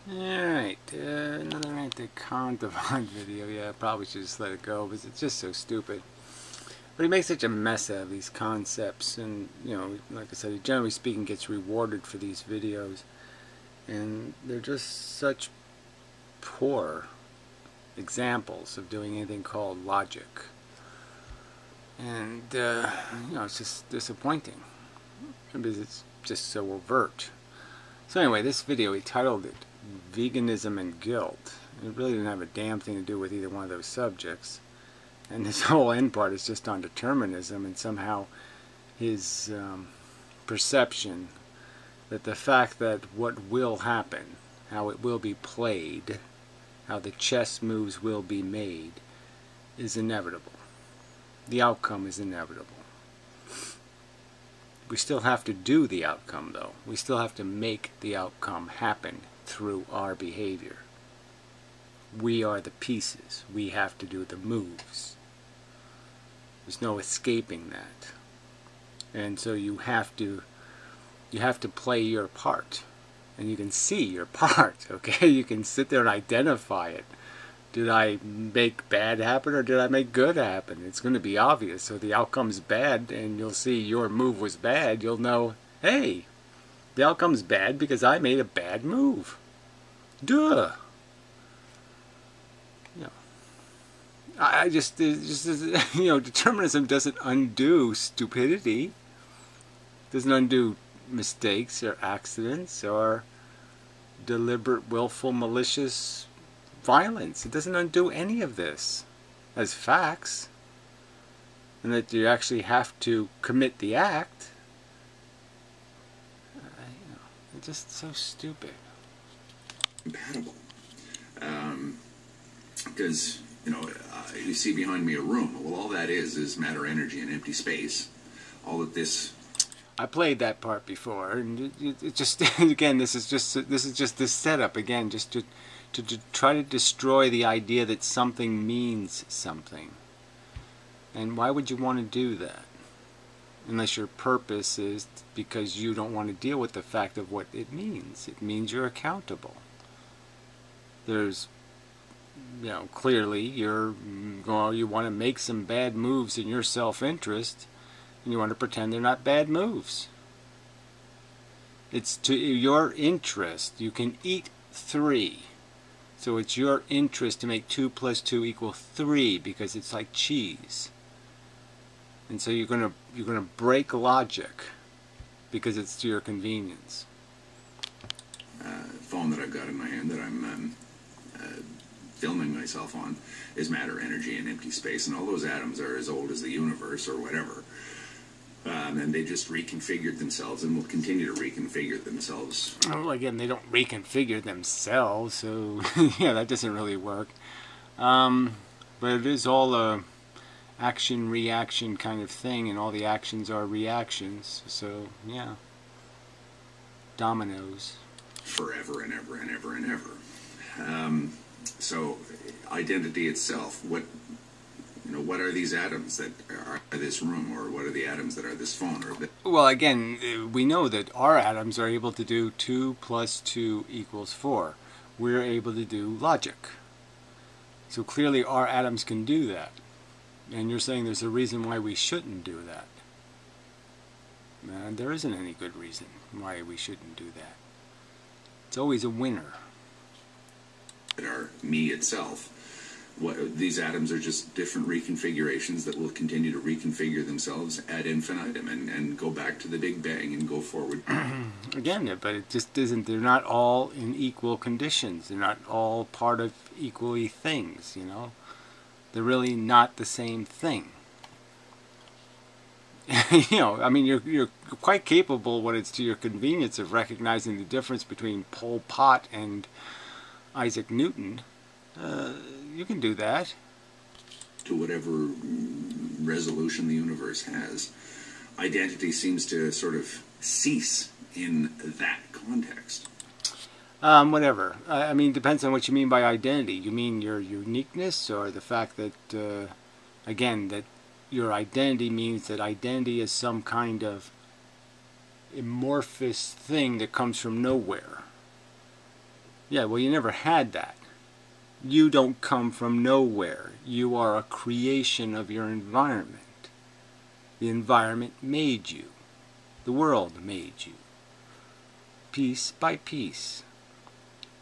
Alright, another anti-Kant video. Yeah, I probably should just let it go, because it's just so stupid. But he makes such a mess out of these concepts, and, you know, like I said, he generally speaking gets rewarded for these videos. And they're just such poor examples of doing anything called logic. And, you know, it's just disappointing, because it's just so overt. So anyway, this video, he titled it Veganism and Guilt. It really didn't have a damn thing to do with either one of those subjects. And this whole end part is just on determinism, and somehow his perception that the fact that what will happen, how it will be played, how the chess moves will be made, is inevitable. The outcome is inevitable. We still have to do the outcome, though. We still have to make the outcome happen through our behavior. We are the pieces. We have to do the moves. There's no escaping that. And so you have to play your part. And you can see your part, okay? You can sit there and identify it. Did I make bad happen, or did I make good happen? It's going to be obvious. So the outcome's bad, and you'll see your move was bad. You'll know, hey, the outcome's bad because I made a bad move. Duh. You know, I just you know, determinism doesn't undo stupidity. Doesn't undo mistakes or accidents or deliberate, willful, malicious violence. It doesn't undo any of this as facts, and that you actually have to commit the act. You know, it's just so stupid. Compatible, because you know, you see behind me a room. Well, all that is matter, energy, and empty space. All of this. I played that part before, and it just again, this is just this setup again, just to try to destroy the idea that something means something. And why would you want to do that? Unless your purpose is because you don't want to deal with the fact of what it means. It means you're accountable. There's, you know, clearly you want to make some bad moves in your self-interest, and you want to pretend they're not bad moves. It's to your interest. You can eat 3. So it's your interest to make 2 + 2 = 3, because it's like cheese. And so you're gonna break logic because it's to your convenience. Phone that I've got in my hand that I'm filming myself on is matter, energy, and empty space, and all those atoms are as old as the universe or whatever. And they just reconfigured themselves and will continue to reconfigure themselves. Well, again, they don't reconfigure themselves, so yeah, that doesn't really work. But it is all a action-reaction kind of thing, and all the actions are reactions. So yeah, dominoes. Forever and ever and ever and ever. So identity itself, what are these atoms that are this room, or what are the atoms that are this phone? Well, again, we know that our atoms are able to do 2 + 2 = 4. We're able to do logic. So clearly our atoms can do that. And you're saying there's a reason why we shouldn't do that. And there isn't any good reason why we shouldn't do that. It's always a winner. That are me itself. These atoms are just different reconfigurations that will continue to reconfigure themselves ad infinitum and go back to the Big Bang and go forward. Again, but it just isn't. They're not all in equal conditions. They're not all part of equally things, you know. They're really not the same thing. You know, I mean, you're quite capable when it's to your convenience of recognizing the difference between Pol Pot and Isaac Newton. You can do that. To whatever resolution the universe has, identity seems to sort of cease in that context. Whatever. I mean, depends on what you mean by identity. You mean your uniqueness, or the fact that, again, that your identity means that identity is some kind of amorphous thing that comes from nowhere. Yeah, well, you never had that. You don't come from nowhere. You are a creation of your environment. The environment made you. The world made you. Piece by piece.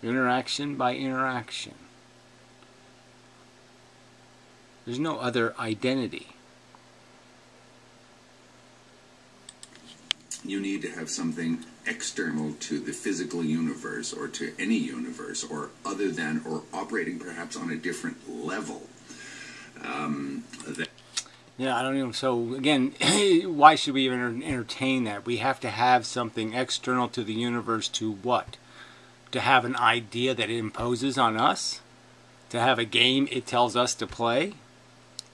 Interaction by interaction. There's no other identity. You need to have something external to the physical universe or to any universe, or other than, or operating perhaps on a different level. Yeah, I don't know. So again, why should we even entertain that? We have to have something external to the universe to what? To have an idea that it imposes on us? To have a game it tells us to play?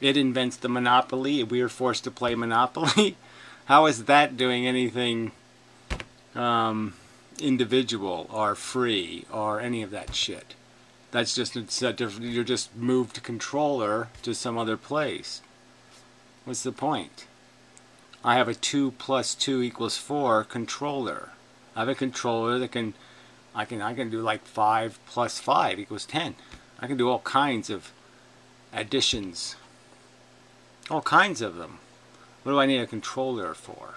It invents the Monopoly, we are forced to play Monopoly? How is that doing anything individual or free or any of that shit? That's just, you're just moved controller to some other place. What's the point? I have a 2 + 2 = 4 controller. I have a controller that I can do like 5 + 5 = 10. I can do all kinds of additions. All kinds of them. What do I need a controller for?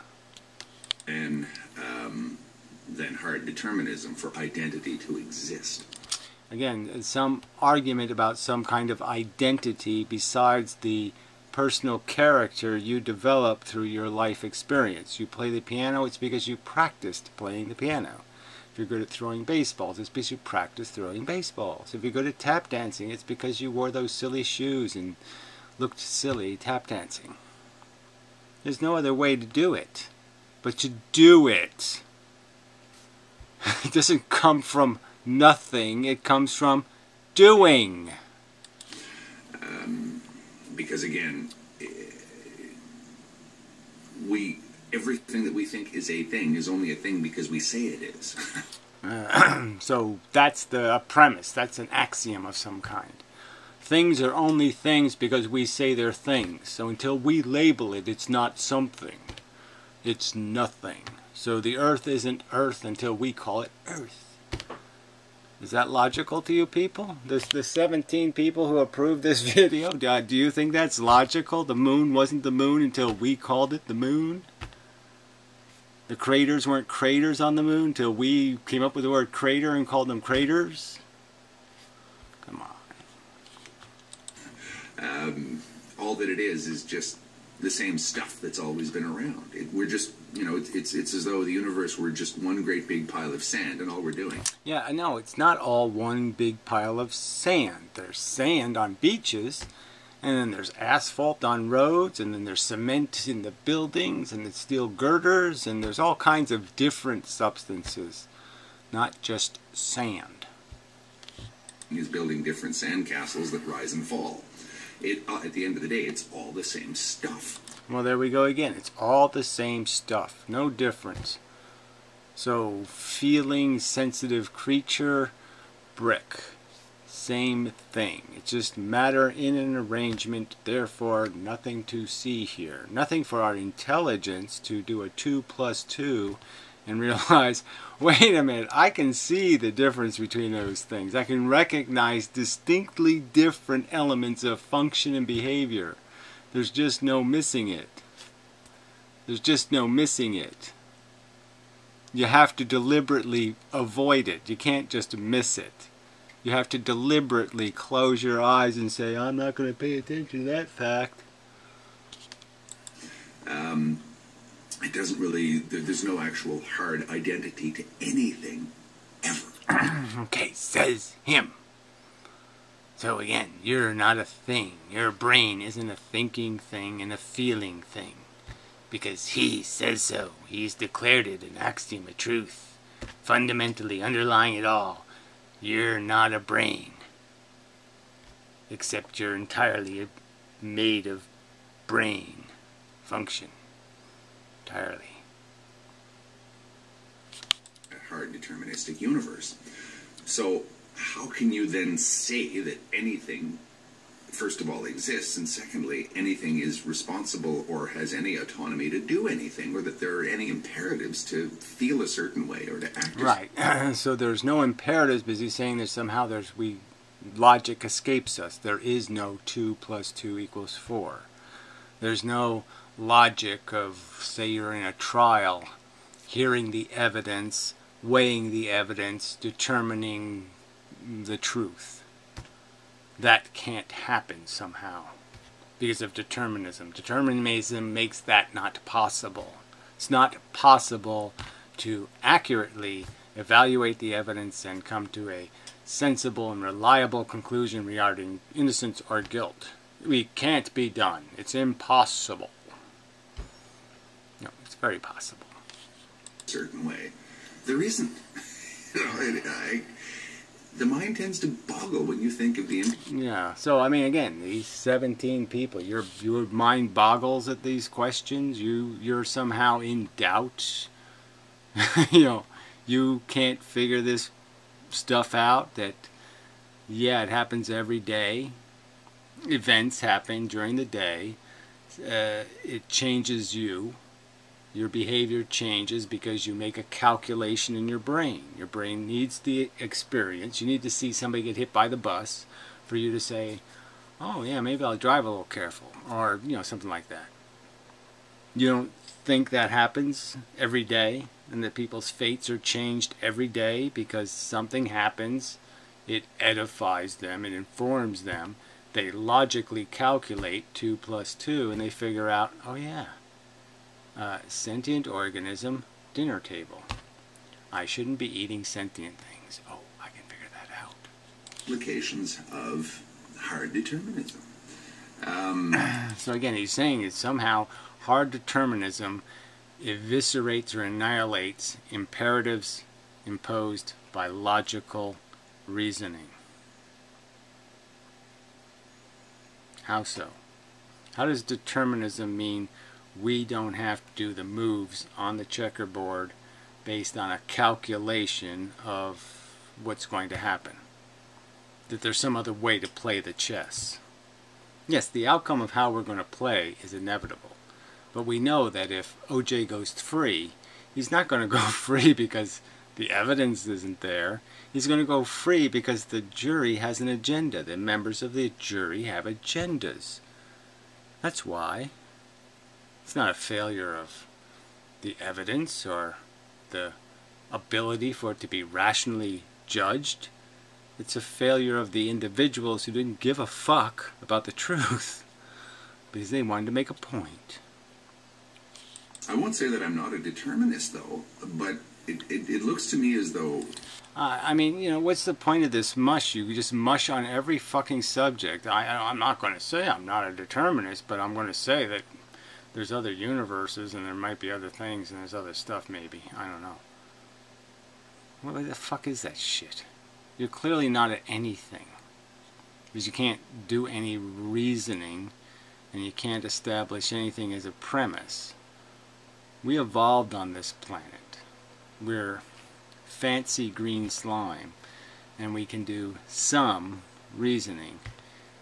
And then hard determinism for identity to exist. Again, some argument about some kind of identity besides the personal character you develop through your life experience. You play the piano, it's because you practiced playing the piano. If you're good at throwing baseballs, it's because you practiced throwing baseballs. If you're good at tap dancing, it's because you wore those silly shoes and looked silly tap dancing. There's no other way to do it but to do it. It doesn't come from nothing, it comes from doing. Because again, everything that we think is a thing is only a thing because we say it is. So that's the premise, that's an axiom of some kind. Things are only things because we say they're things. So until we label it, it's not something. It's nothing. So the earth isn't earth until we call it earth. Is that logical to you people? The 17 people who approved this video, do you think that's logical? The moon wasn't the moon until we called it the moon? The craters weren't craters on the moon until we came up with the word crater and called them craters? Come on. All that it is just the same stuff that's always been around. We're just, it's as though the universe were just one great big pile of sand, and all we're doing. Yeah, I know, it's not all one big pile of sand. There's sand on beaches, and then there's asphalt on roads, and then there's cement in the buildings, and there's steel girders, and there's all kinds of different substances, not just sand. He's building different sand castles that rise and fall. At the end of the day, it's all the same stuff. Well, there we go again. It's all the same stuff. No difference. So, feeling, sensitive creature, brick. Same thing. It's just matter in an arrangement, therefore nothing to see here. Nothing for our intelligence to do a 2 + 2 and realize, wait a minute, I can see the difference between those things. I can recognize distinctly different elements of function and behavior. There's just no missing it. There's just no missing it. You have to deliberately avoid it. You can't just miss it. You have to deliberately close your eyes and say, I'm not going to pay attention to that fact. It doesn't really, there's no actual hard identity to anything, ever. Okay, says him. So again, you're not a thing. Your brain isn't a thinking thing and a feeling thing. Because he says so. He's declared it an axiom of truth. Fundamentally underlying it all, you're not a brain. Except you're entirely made of brain function. Entirely. A hard deterministic universe. So how can you then say that anything first of all, exists, and secondly, anything is responsible or has any autonomy to do anything, or that there are any imperatives to feel a certain way or to act. Right. So there's no imperatives, because he's saying that somehow logic escapes us. There is no 2 + 2 = 4. There's no logic of, say you're in a trial, hearing the evidence, weighing the evidence, determining the truth. That can't happen somehow because of determinism. Determinism makes that not possible. It's not possible to accurately evaluate the evidence and come to a sensible and reliable conclusion regarding innocence or guilt. It can't be done. It's impossible. No, it's very possible. Certain way. There isn't. The mind tends to boggle when you think of the... Yeah, so I mean, again, these 17 people, your mind boggles at these questions. You're somehow in doubt. You can't figure this stuff out. That, yeah, it happens every day. Events happen during the day. It changes you. Your behavior changes because you make a calculation in your brain. Your brain needs the experience. You need to see somebody get hit by the bus for you to say, oh yeah, maybe I'll drive a little careful, or something like that. You don't think that happens every day, and that people's fates are changed every day because something happens. It edifies them, it informs them. They logically calculate 2 + 2, and they figure out, oh yeah, sentient organism, dinner table. I shouldn't be eating sentient things. Oh, I can figure that out. Implications of hard determinism. So again, he's saying that somehow hard determinism eviscerates or annihilates imperatives imposed by logical reasoning. How so? How does determinism mean we don't have to do the moves on the checkerboard based on a calculation of what's going to happen? That there's some other way to play the chess. Yes, the outcome of how we're going to play is inevitable. But we know that if OJ goes free, he's not going to go free because the evidence isn't there. He's going to go free because the jury has an agenda. The members of the jury have agendas. That's why. It's not a failure of the evidence or the ability for it to be rationally judged. It's a failure of the individuals who didn't give a fuck about the truth because they wanted to make a point. I won't say that I'm not a determinist, though, but it looks to me as though... I mean, what's the point of this mush? You just mush on every fucking subject. I'm not going to say I'm not a determinist, but I'm going to say that there's other universes and there might be other things and there's other stuff maybe. I don't know. What the fuck is that shit? You're clearly not at anything. Because you can't do any reasoning and you can't establish anything as a premise. We evolved on this planet. We're fancy green slime and we can do some reasoning.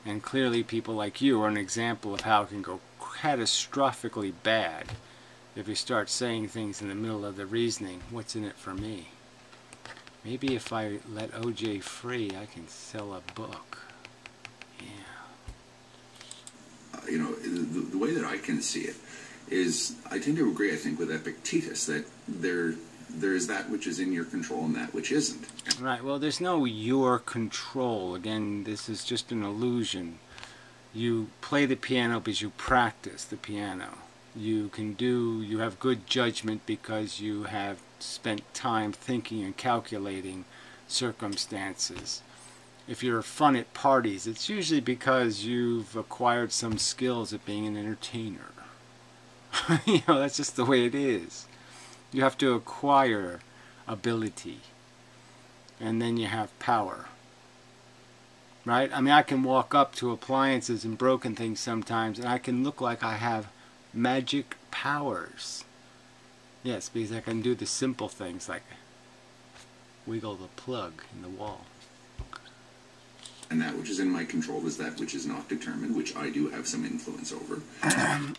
And clearly people like you are an example of how it can go catastrophically bad if you start saying things in the middle of the reasoning. What's in it for me? Maybe if I let OJ free, I can sell a book. Yeah. The way that I can see it is, I tend to agree, I think, with Epictetus, that there is that which is in your control and that which isn't. Right, well, there's no your control. Again, this is just an illusion. You play the piano because you practice the piano. You have good judgment because you have spent time thinking and calculating circumstances. If you're fun at parties, it's usually because you've acquired some skills at being an entertainer. That's just the way it is. You have to acquire ability, and then you have power. Right? I mean, I can walk up to appliances and broken things sometimes, and I can look like I have magic powers. Yes, because I can do the simple things like wiggle the plug in the wall. And that which is in my control is that which is not determined, which I do have some influence over.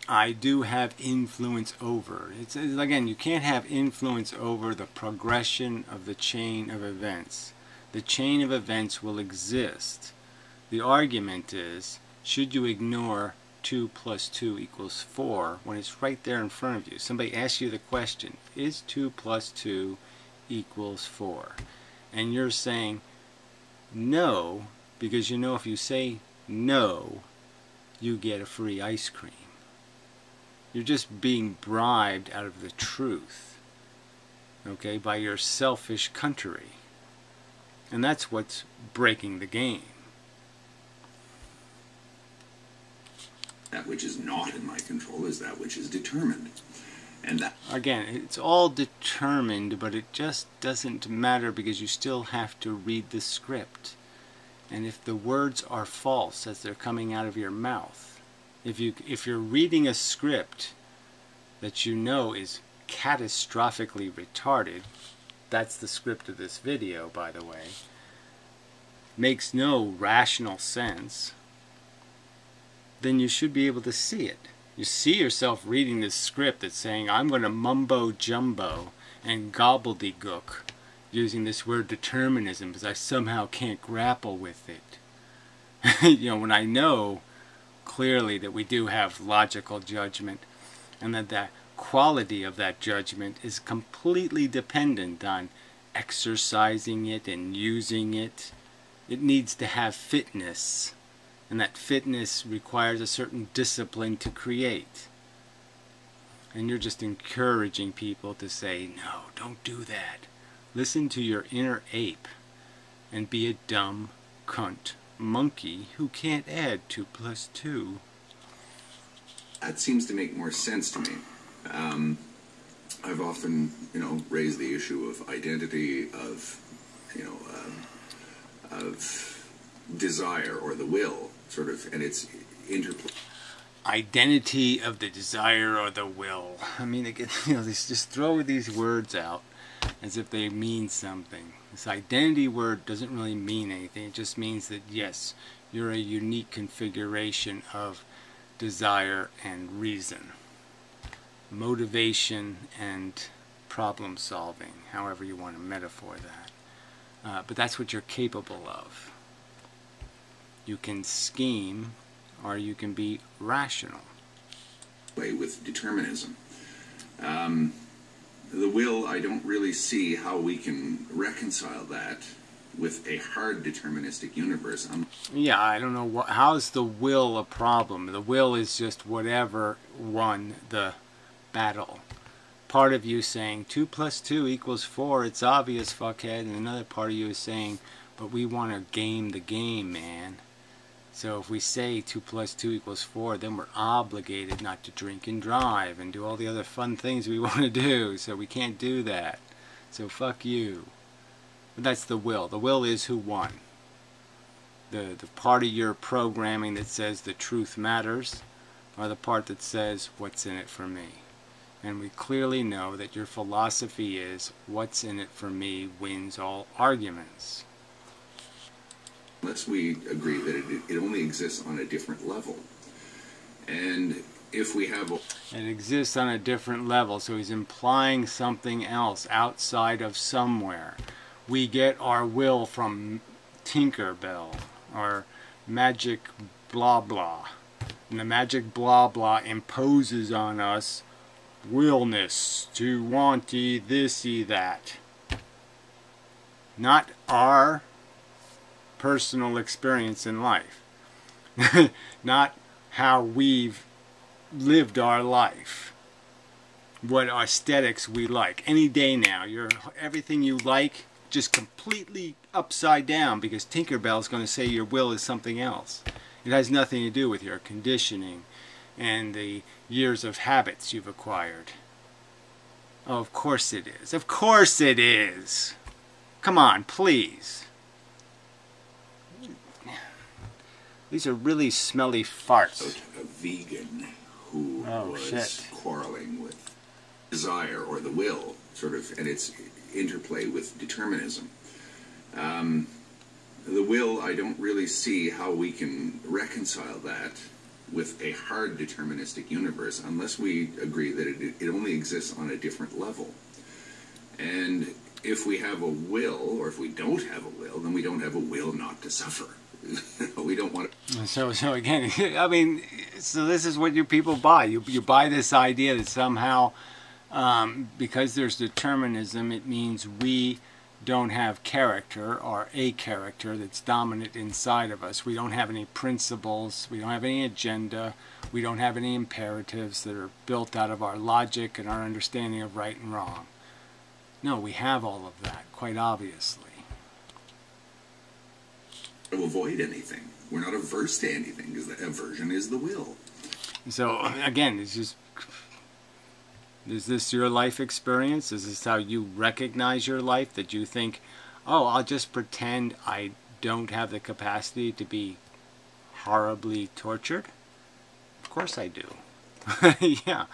I do have influence over. It's again, you can't have influence over the progression of the chain of events. The chain of events will exist. The argument is, should you ignore 2 plus 2 equals 4 when it's right there in front of you? Somebody asks you the question, is 2 plus 2 equals 4? And you're saying no, because you know if you say no, you get a free ice cream. You're just being bribed out of the truth, okay, by your selfish country. And that's what's breaking the game. That which is not in my control is that which is determined. And that, again, it's all determined, but it just doesn't matter because you still have to read the script. And if the words are false as they're coming out of your mouth, if you're reading a script that you know is catastrophically retarded, that's the script of this video, by the way, makes no rational sense, then you should be able to see it. You see yourself reading this script that's saying, I'm going to mumbo-jumbo and gobbledygook using this word determinism because I somehow can't grapple with it. You know, when I know clearly that we do have logical judgment and that the quality of that judgment is completely dependent on exercising it and using it. It needs to have fitness, and that fitness requires a certain discipline to create. And you're just encouraging people to say, no, don't do that. Listen to your inner ape and be a dumb cunt monkey who can't add 2 plus 2. that seems to make more sense to me. I've often, raised the issue of identity, of desire or the will, sort of, and its interplay. Identity of the desire or the will. I mean, again, they just throw these words out as if they mean something. This identity word doesn't really mean anything. It just means that, yes, you're a unique configuration of desire and reason, motivation and problem solving, however you want to metaphor that. But that's what you're capable of. You can scheme or you can be rational. With determinism. The will, I don't really see how we can reconcile that with a hard deterministic universe. Yeah, I don't know. How's the will a problem? The will is just whatever won the battle. Part of you saying 2 plus 2 equals 4, it's obvious, fuckhead, and another part of you is saying, but we want to game the game, man. So if we say 2 plus 2 equals 4, then we're obligated not to drink and drive and do all the other fun things we want to do. So we can't do that. So fuck you. But that's the will. The will is who won. The part of your programming that says the truth matters, or the part that says what's in it for me. And we clearly know that your philosophy is what's in it for me wins all arguments. Unless we agree that it only exists on a different level. And if we have... It exists on a different level, so he's implying something else outside of somewhere. We get our will from Tinkerbell, or magic blah blah. And the magic blah blah imposes on us willness to want-y, this-y, that. Not our personal experience in life. Not how we've lived our life. What aesthetics we like. Any day now, everything you like just completely upside down because Tinkerbell's going to say your will is something else. It has nothing to do with your conditioning and the years of habits you've acquired. Oh, of course it is. Of course it is. Come on, please. These are really smelly farts. A vegan who was quarreling with desire or the will, sort of, and its interplay with determinism. The the will, I don't really see how we can reconcile that with a hard deterministic universe unless we agree that it only exists on a different level. And if we have a will, or if we don't have a will, then we don't have a will not to suffer. We don't want to. So again, I mean, so this is what you people buy. You buy this idea that somehow, because there's determinism, it means we don't have character, or a character that's dominant inside of us. We don't have any principles. We don't have any agenda. We don't have any imperatives that are built out of our logic and our understanding of right and wrong. No, we have all of that, quite obviously. To avoid anything. We're not averse to anything, because the aversion is the will. So again, it's just, is this your life experience? Is this how you recognize your life? That you think, oh, I'll just pretend I don't have the capacity to be horribly tortured? Of course I do. Yeah.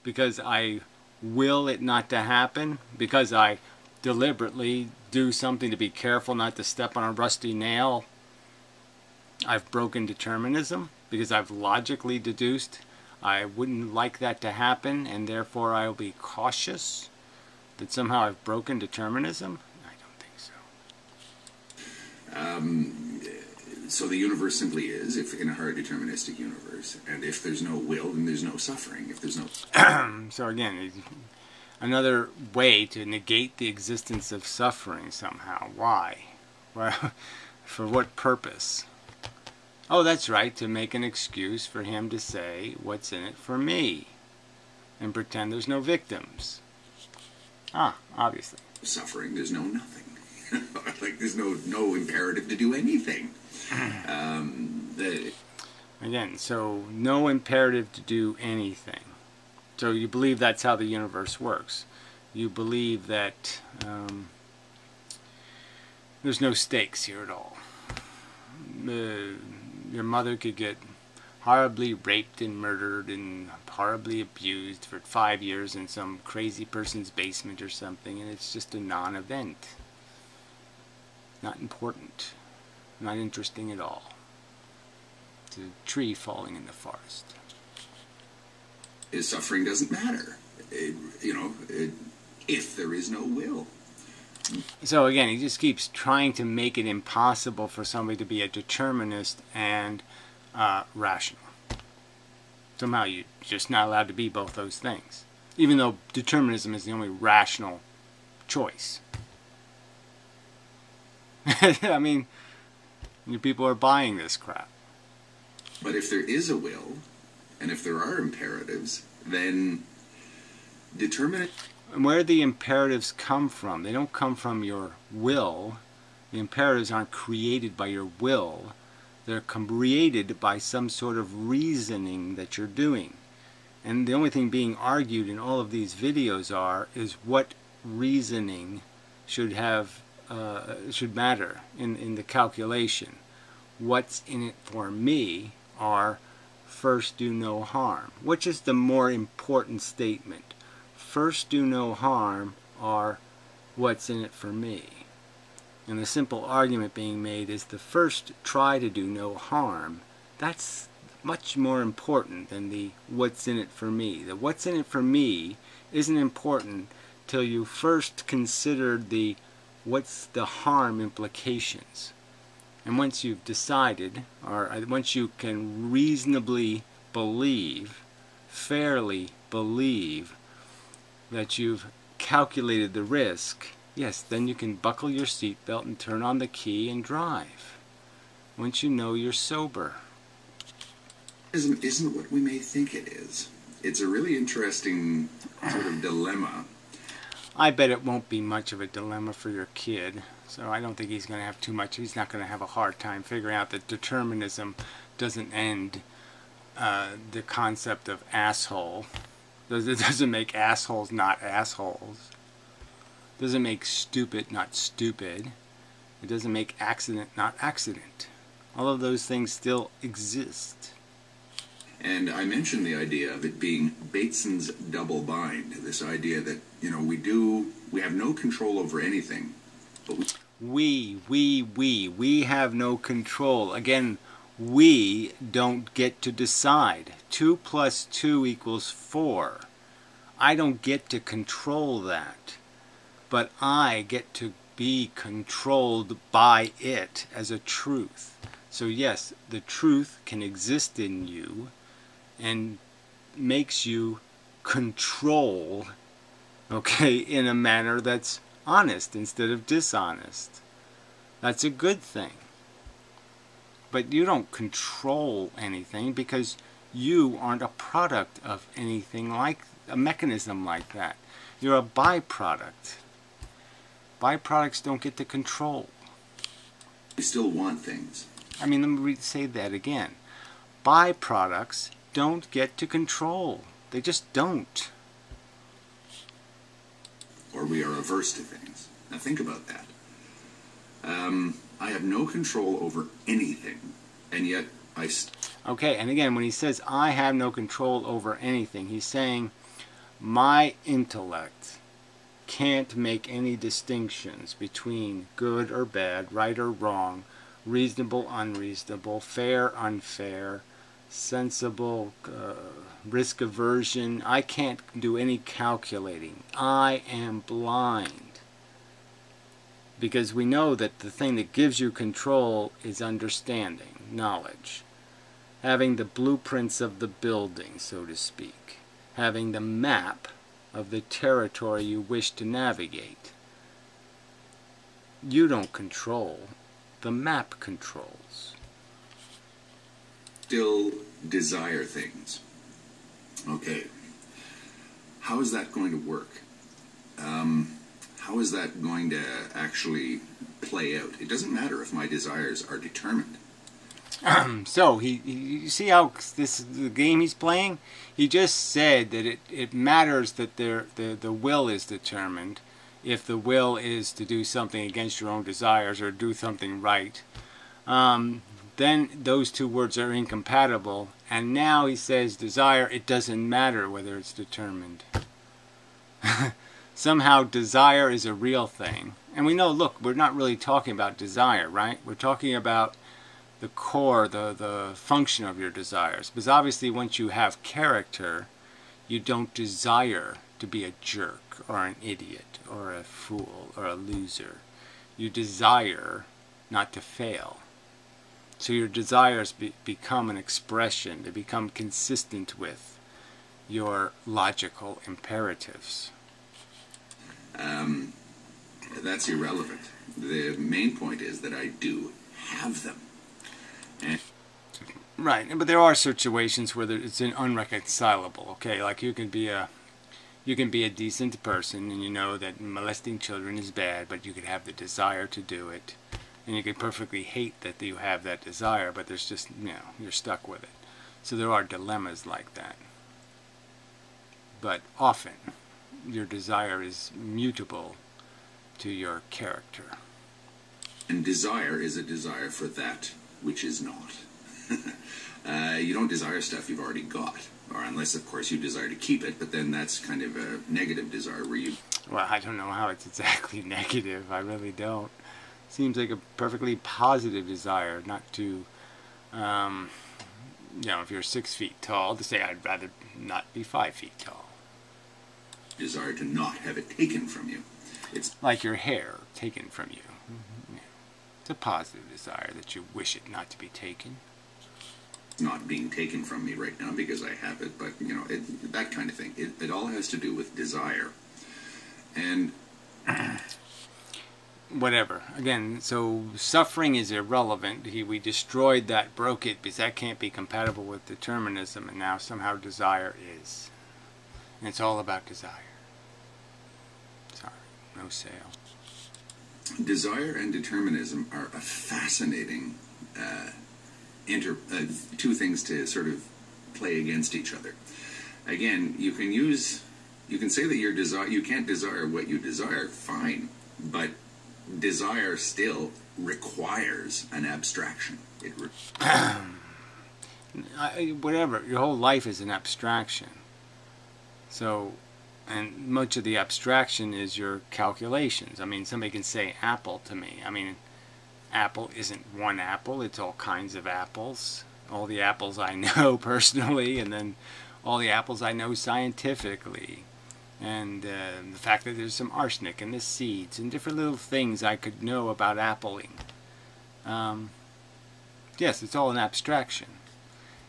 Because I will it not to happen? Because I deliberately do something to be careful not to step on a rusty nail? I've broken determinism? Because I've logically deduced I wouldn't like that to happen, and therefore I'll be cautious that somehow I've broken determinism? I don't think so. So the universe simply is, if in a hard deterministic universe, and if there's no will, then there's no suffering. If there's no... So again, another way to negate the existence of suffering somehow. Why? Well, for what purpose? Oh, that's right, to make an excuse for him to say, what's in it for me? And pretend there's no victims. Ah, obviously. Suffering, there's no nothing. Like, there's no imperative to do anything. Again, so no imperative to do anything. So you believe that's how the universe works. You believe that there's no stakes here at all. Your mother could get horribly raped and murdered and horribly abused for 5 years in some crazy person's basement or something, and it's just a non-event. Not important. Not interesting at all. It's a tree falling in the forest. His suffering doesn't matter, if there is no will. So again, he just keeps trying to make it impossible for somebody to be a determinist and rational. Somehow you're just not allowed to be both those things, even though determinism is the only rational choice. I mean, you people are buying this crap. But if there is a will, and if there are imperatives, then determinate... And where the imperatives come from, they don't come from your will. The imperatives aren't created by your will. They're created by some sort of reasoning that you're doing. And the only thing being argued in all of these videos is what reasoning should have should matter in the calculation. What's in it for me are first do no harm. Which is the more important statement? First do no harm are what's in it for me. And the simple argument being made is the first try to do no harm. That's much more important than the what's in it for me. The what's in it for me isn't important till you first considered the what's the harm implications. And once you've decided, or once you can reasonably believe, fairly believe, that you've calculated the risk, yes, then you can buckle your seatbelt and turn on the key and drive. Once you know you're sober. Isn't what we may think it is. It's a really interesting sort of dilemma. I bet it won't be much of a dilemma for your kid. So I don't think he's going to have too much. He's not going to have a hard time figuring out that determinism doesn't end the concept of asshole. It doesn't make assholes not assholes. It doesn't make stupid not stupid. It doesn't make accident not accident. All of those things still exist. And I mentioned the idea of it being Bateson's double bind, this idea that, you know, we have no control over anything, but we have no control. Again, we don't get to decide. 2 plus 2 equals 4. I don't get to control that, but I get to be controlled by it as a truth. So yes, the truth can exist in you and makes you control, okay, in a manner that's honest instead of dishonest. That's a good thing. But you don't control anything because you aren't a product of anything like a mechanism like that. You're a byproduct. Byproducts don't get to control. we still want things. I mean, let me say that again. Byproducts don't get to control. They just don't. Or we are averse to things. Now think about that. I have no control over anything, and yet Okay, and again, when he says, I have no control over anything, he's saying, my intellect can't make any distinctions between good or bad, right or wrong, reasonable, unreasonable, fair, unfair, sensible, risk aversion. I can't do any calculating. I am blind. Because we know that the thing that gives you control is understanding, knowledge. Having the blueprints of the building, so to speak. Having the map of the territory you wish to navigate. You don't control. The map controls. still desire things. Okay. How is that going to work? How is that going to actually play out? It doesn't matter if my desires are determined. So, you see how this is the game he's playing? He just said that it matters that the will is determined. If the will is to do something against your own desires or do something right, then those two words are incompatible. And now he says desire, it doesn't matter whether it's determined. Somehow desire is a real thing. And we know, look, we're not really talking about desire, right? We're talking about the core, the function of your desires. Because obviously once you have character, you don't desire to be a jerk or an idiot or a fool or a loser. You desire not to fail. So your desires become an expression. They become consistent with your logical imperatives. That's irrelevant. The main point is that I do have them. And Right, but there are situations where it's unreconcilable. Okay, like you can be a decent person, and you know that molesting children is bad, but you could have the desire to do it, and you could perfectly hate that you have that desire, but there's just, you're stuck with it. So there are dilemmas like that. But often, your desire is mutable to your character. And desire is a desire for that which is not. You don't desire stuff you've already got, or unless, of course, you desire to keep it, but then that's kind of a negative desire where you... Well, I don't know how it's exactly negative. I really don't. Seems like a perfectly positive desire not to, if you're 6 feet tall, to say I'd rather not be 5 feet tall. Desire to not have it taken from you. It's like your hair taken from you. Yeah. It's a positive desire that you wish it not to be taken. not being taken from me right now because I have it, but, that kind of thing. It all has to do with desire. And... whatever. Again, so suffering is irrelevant. We destroyed that, broke it, because that can't be compatible with determinism, and now somehow desire is. And it's all about desire. Sorry, no sale. Desire and determinism are a fascinating two things to sort of play against each other. Again, you can say that you can't desire what you desire, fine, but desire still requires an abstraction. whatever, your whole life is an abstraction. So, and much of the abstraction is your calculations. I mean, somebody can say apple to me. I mean, apple isn't one apple, it's all kinds of apples. All the apples I know personally, and then all the apples I know scientifically. And the fact that there's some arsenic in the seeds, and different little things I could know about appling. Yes, it's all an abstraction.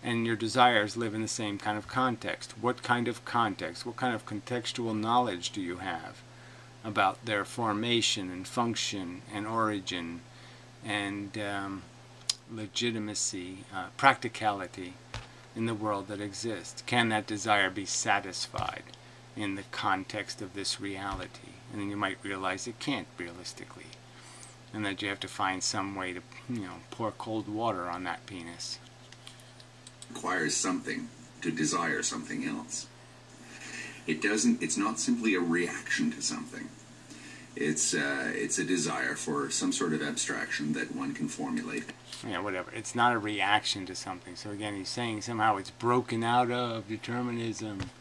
And your desires live in the same kind of context. What kind of context? What kind of contextual knowledge do you have about their formation and function and origin and legitimacy, practicality in the world that exists? Can that desire be satisfied in the context of this reality? And then you might realize it can't realistically, and that you have to find some way to, pour cold water on that penis. Requires something to desire something else. It's not simply a reaction to something. It's a desire for some sort of abstraction that one can formulate. Yeah, whatever. It's not a reaction to something. So again, he's saying somehow it's broken out of determinism.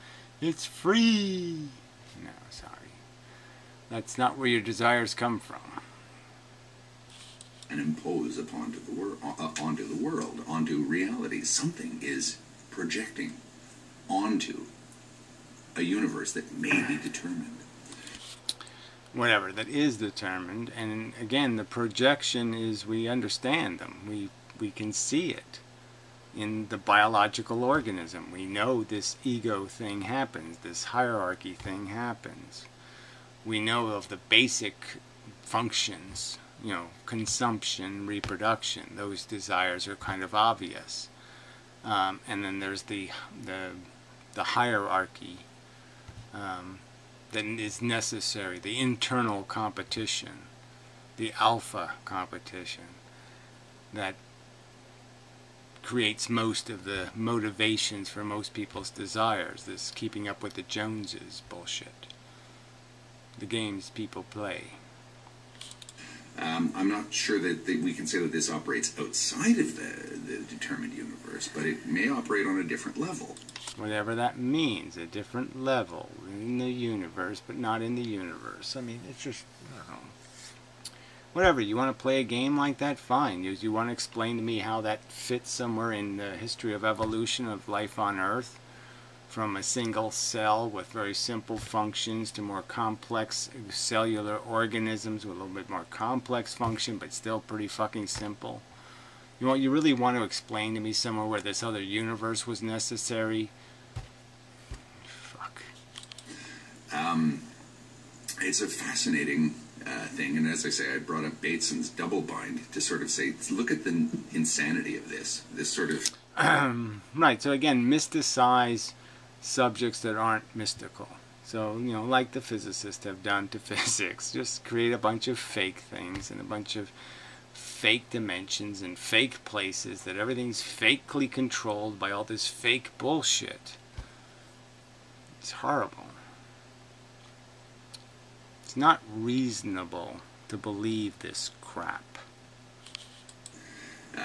It's free. No, sorry. That's not where your desires come from. And impose onto the world, onto reality. Something is projecting onto a universe that may be determined. Whatever, that is determined. And again, the projection is, we understand them. We can see it in the biological organism. We know this ego thing happens, this hierarchy thing happens. We know of the basic functions, consumption, reproduction. Those desires are kind of obvious. And then there's the hierarchy that is necessary, the internal competition, the alpha competition that creates most of the motivations for most people's desires, this keeping up with the Joneses bullshit, the games people play. I'm not sure that we can say that this operates outside of the determined universe, but it may operate on a different level. Whatever that means, a different level in the universe, but not in the universe. I mean, it's just, I don't know. Whatever, you want to play a game like that, fine. You want to explain to me how that fits somewhere in the history of evolution of life on Earth? From a single cell with very simple functions to more complex cellular organisms with a little bit more complex function, but still pretty fucking simple. You really want to explain to me somewhere where this other universe was necessary? Fuck. It's a fascinating thing, and as I say, I brought up Bateson's double bind to sort of say, look at the insanity of this sort of... Right, so again, mysticize subjects that aren't mystical. So, like the physicists have done to physics, just create a bunch of fake things and a bunch of fake dimensions and fake places, that everything's fakely controlled by all this fake bullshit. It's horrible. It's not reasonable to believe this crap.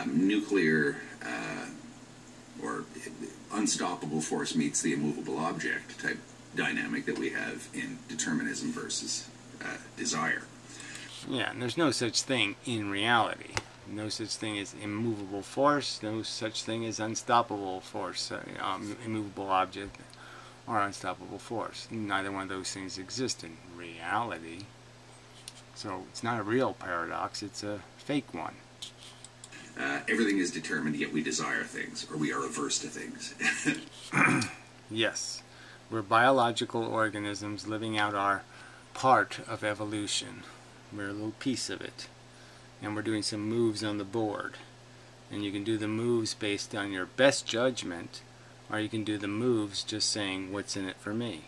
Nuclear or unstoppable force meets the immovable object type dynamic that we have in determinism versus desire. Yeah, and there's no such thing in reality. No such thing as immovable force, no such thing as unstoppable force, immovable object or unstoppable force. Neither one of those things exist in reality. So it's not a real paradox, it's a fake one. Everything is determined, yet we desire things, or we are averse to things. Yes. We're biological organisms living out our part of evolution. We're a little piece of it. And we're doing some moves on the board. And you can do the moves based on your best judgment, or you can do the moves just saying, what's in it for me?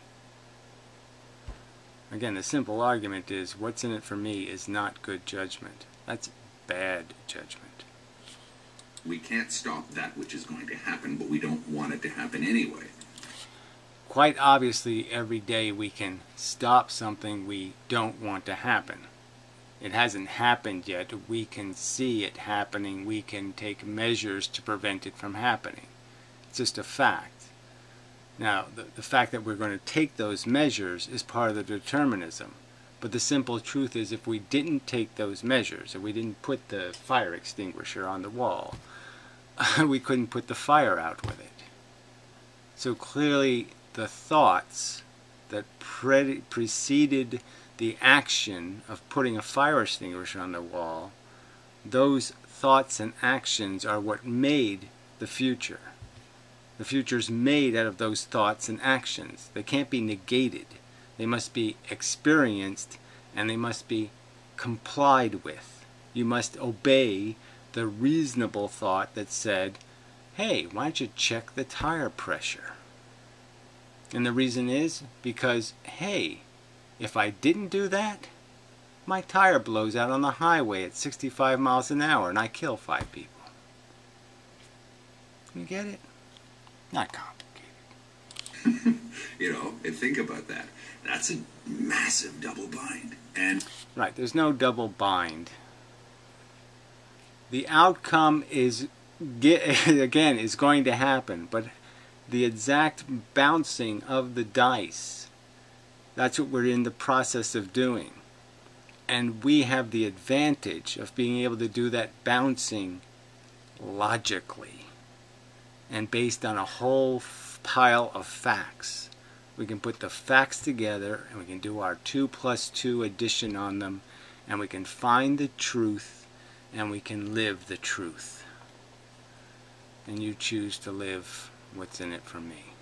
Again, the simple argument is, what's in it for me is not good judgment. That's bad judgment. We can't stop that which is going to happen, but we don't want it to happen anyway. Quite obviously, every day we can stop something we don't want to happen. It hasn't happened yet. We can see it happening. We can take measures to prevent it from happening. It's just a fact. Now, the fact that we're going to take those measures is part of the determinism. But the simple truth is, if we didn't take those measures, if we didn't put the fire extinguisher on the wall, we couldn't put the fire out with it. So clearly, the thoughts that preceded the action of putting a fire extinguisher on the wall, those thoughts and actions are what made the future. The future is made out of those thoughts and actions. They can't be negated. They must be experienced, and they must be complied with. You must obey the reasonable thought that said, hey, why don't you check the tire pressure? And the reason is because, hey, if I didn't do that, my tire blows out on the highway at 65 miles an hour and I kill 5 people. You get it? Not complicated. And think about that. That's a massive double bind. And right, there's no double bind. The outcome is, again, is going to happen, but the exact bouncing of the dice, that's what we're in the process of doing. And we have the advantage of being able to do that bouncing logically and based on a whole pile of facts. We can put the facts together and we can do our 2 + 2 addition on them, and we can find the truth and we can live the truth. And you choose to live what's in it for me.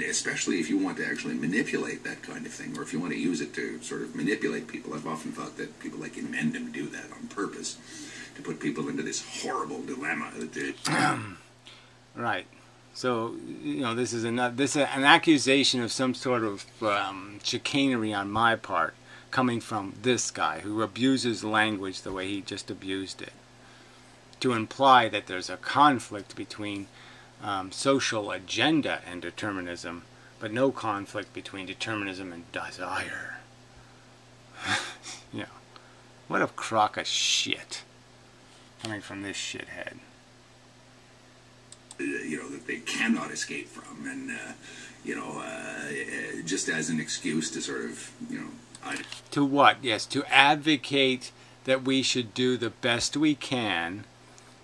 especially if you want to actually manipulate that kind of thing, or if you want to use it to sort of manipulate people. I've often thought that people like inmendham do that on purpose, to put people into this horrible dilemma. Right. So, this is an accusation of some sort of chicanery on my part, coming from this guy who abuses language the way he just abused it, to imply that there's a conflict between social agenda and determinism, but no conflict between determinism and desire. What a crock of shit coming from this shithead. That they cannot escape from, and just as an excuse to sort of, to what? Yes, to advocate that we should do the best we can,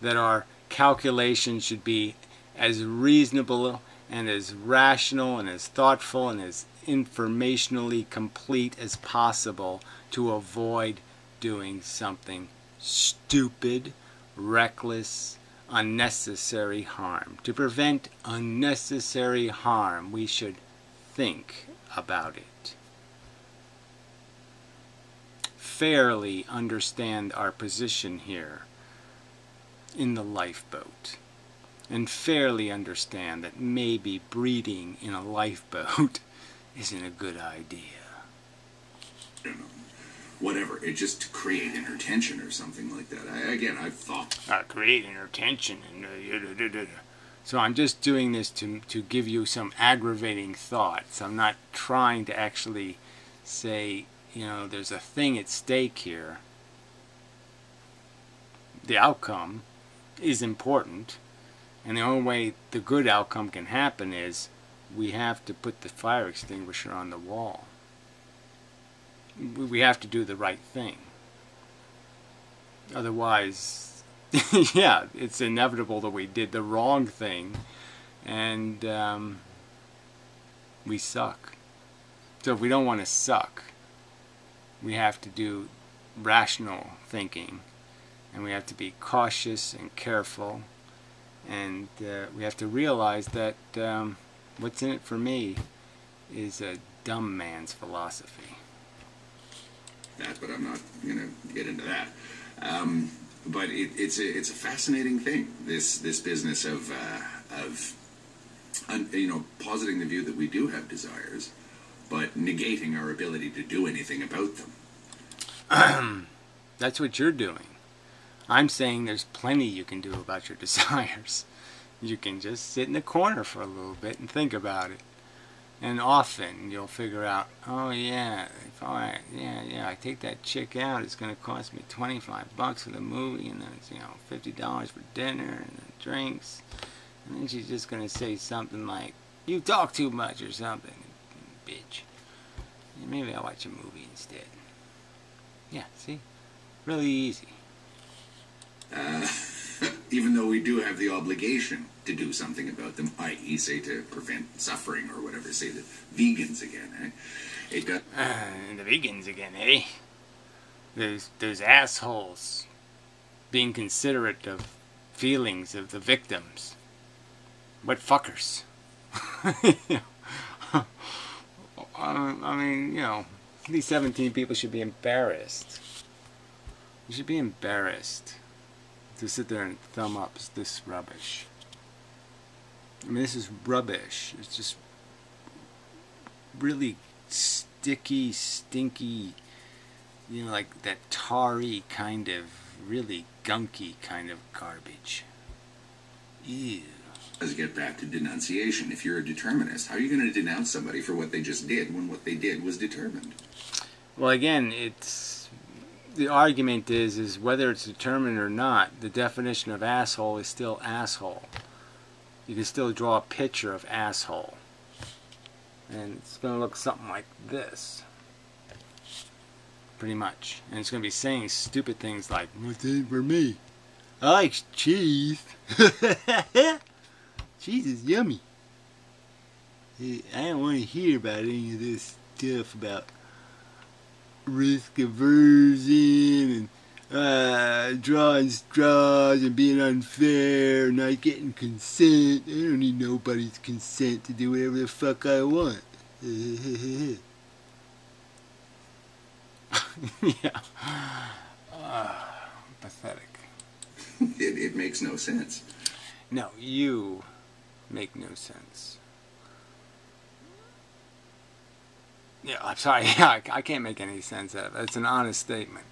that our calculations should be as reasonable and as rational and as thoughtful and as informationally complete as possible, to avoid doing something stupid, reckless, unnecessary harm. To prevent unnecessary harm, we should think about it. Fairly understand our position here in the lifeboat, and fairly understand that maybe breeding in a lifeboat isn't a good idea. Whatever, it's just to create inner or something like that. I've thought... create inner and... So I'm just doing this to give you some aggravating thoughts. I'm not trying to actually say, there's a thing at stake here. The outcome is important, and the only way the good outcome can happen is we have to put the fire extinguisher on the wall. We have to do the right thing. Otherwise, yeah, it's inevitable that we did the wrong thing, and we suck. So if we don't want to suck, we have to do rational thinking, and we have to be cautious and careful, and we have to realize that what's in it for me is a dumb man's philosophy. But I'm not going to get into that. But it's a fascinating thing, this business of positing the view that we do have desires, but negating our ability to do anything about them. That's what you're doing. I'm saying there's plenty you can do about your desires. You can just sit in the corner for a little bit and think about it. And often you'll figure out, oh yeah, if I take that chick out, it's going to cost me $25 for the movie, and then it's $50 for dinner and the drinks, And then she's just going to say something like, "You talk too much," or something. Bitch. Yeah, maybe I'll watch a movie instead. Yeah, see? Really easy. Even though we do have the obligation to do something about them, i.e., say, to prevent suffering or whatever, say the vegans again, eh? It does. The vegans again, eh? Those assholes being considerate of feelings of the victims. What fuckers? I mean, you know, these 17 people should be embarrassed. You should be embarrassed to sit there and thumb up this rubbish. I mean, this is rubbish. It's just really sticky, stinky, you know, like that tarry kind of, really gunky kind of garbage. Ew. Let's get back to denunciation. If you're a determinist, how are you going to denounce somebody for what they just did when what they did was determined? Well, again, the argument is whether it's determined or not, the definition of asshole is still asshole. You can still draw a picture of asshole. And it's going to look something like this. Pretty much. And it's going to be saying stupid things like, "What's in for me? I like cheese." Cheese is yummy. I don't want to hear about any of this stuff about risk aversion and drawing straws and being unfair, not getting consent. I don't need nobody's consent to do whatever the fuck I want. Yeah. Pathetic. It makes no sense. No, you make no sense. Yeah, I'm sorry. I can't make any sense out of it. It's an honest statement.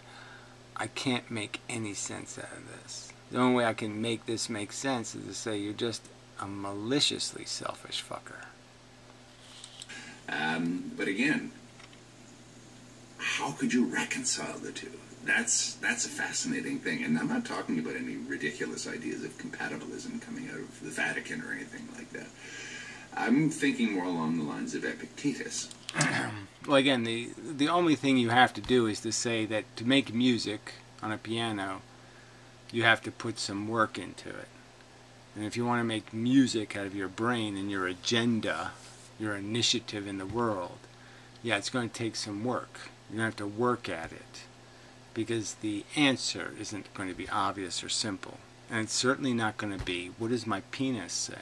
I can't make any sense out of this. The only way I can make this make sense is to say you're just a maliciously selfish fucker. But again, how could you reconcile the two? That's a fascinating thing, and I'm not talking about any ridiculous ideas of compatibilism coming out of the Vatican or anything like that. I'm thinking more along the lines of Epictetus. Well, again, the only thing you have to do is to say that to make music on a piano, you have to put some work into it. And if you want to make music out of your brain and your agenda, your initiative in the world, yeah, it's going to take some work. You're going to have to work at it. Because the answer isn't going to be obvious or simple. And it's certainly not going to be, what does my penis say?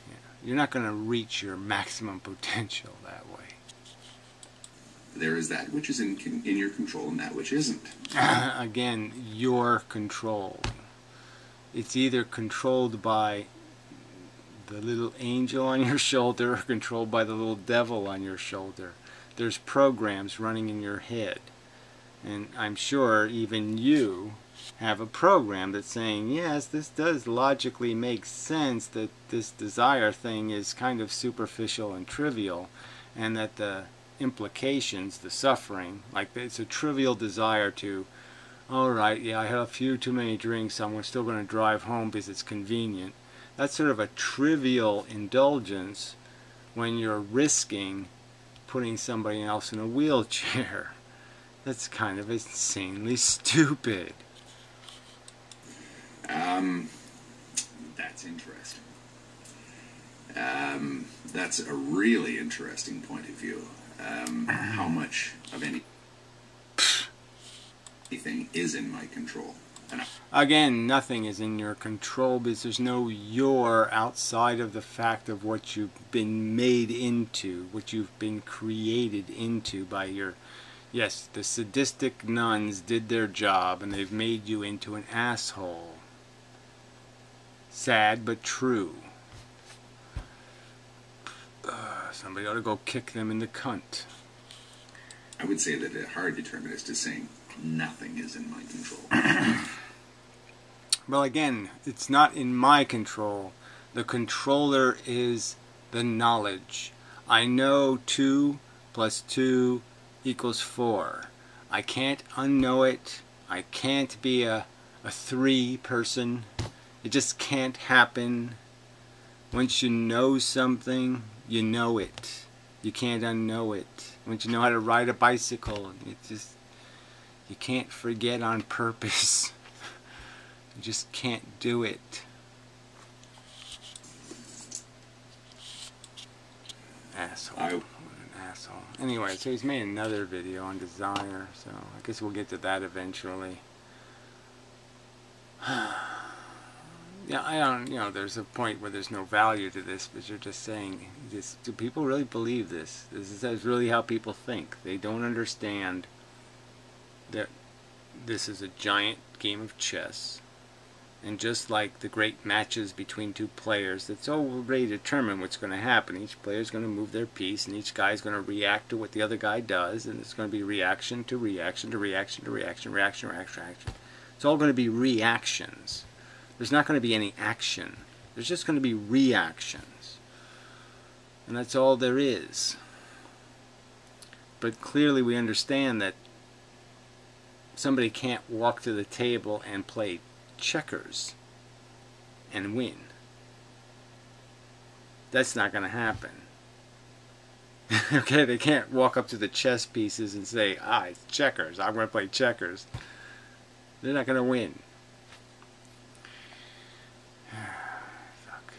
Yeah. You're not going to reach your maximum potential that way. There is that which is in your control and that which isn't. Again, you're controlled. It's either controlled by the little angel on your shoulder or controlled by the little devil on your shoulder. There's programs running in your head. And I'm sure even you have a program that's saying, yes, this does logically make sense that this desire thing is kind of superficial and trivial, and that the implications, the suffering, like it's a trivial desire to, alright, yeah, I had a few too many drinks, so I'm still going to drive home because it's convenient. That's sort of a trivial indulgence when you're risking putting somebody else in a wheelchair. That's kind of insanely stupid. That's interesting. That's a really interesting point of view. How much of anything is in my control? Again, nothing is in your control because there's no you're outside of the fact of what you've been made into, what you've been created into by your... Yes, the sadistic nuns did their job and they've made you into an asshole. Sad but true. Somebody ought to go kick them in the cunt. I would say that a hard determinist is saying nothing is in my control. Well, again, it's not in my control. The controller is the knowledge. I know 2 + 2 = 4. I can't unknow it. I can't be a 3 person. It just can't happen. Once you know something, you know it. You can't unknow it. Once you know how to ride a bicycle, you can't forget on purpose. You just can't do it. Asshole. What an asshole. Anyway, so he's made another video on desire, so I guess we'll get to that eventually. Yeah, I don't, there's a point where there's no value to this, but you're just saying, do people really believe this? This is really how people think. They don't understand that this is a giant game of chess, and just like the great matches between two players, that's already determined what's going to happen. Each player is going to move their piece, and each guy is going to react to what the other guy does, and it's going to be reaction to reaction to reaction to reaction, reaction, reaction, reaction. It's all going to be reactions. There's not going to be any action. There's just going to be reactions. And that's all there is. But clearly we understand that somebody can't walk to the table and play checkers and win. That's not going to happen. Okay, they can't walk up to the chess pieces and say, it's checkers, I'm going to play checkers. They're not going to win. Fuck.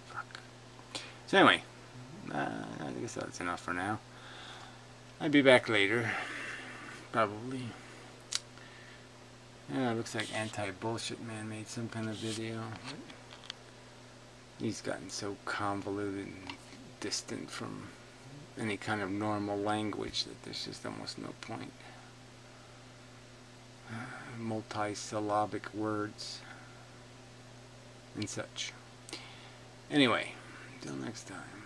Fuck. So anyway, I guess that's enough for now. I'll be back later, probably. Yeah, it looks like Anti-Bullshit Man made some kind of video. He's gotten so convoluted and distant from any kind of normal language that there's just almost no point. Multi-syllabic words and such. Anyway, until next time.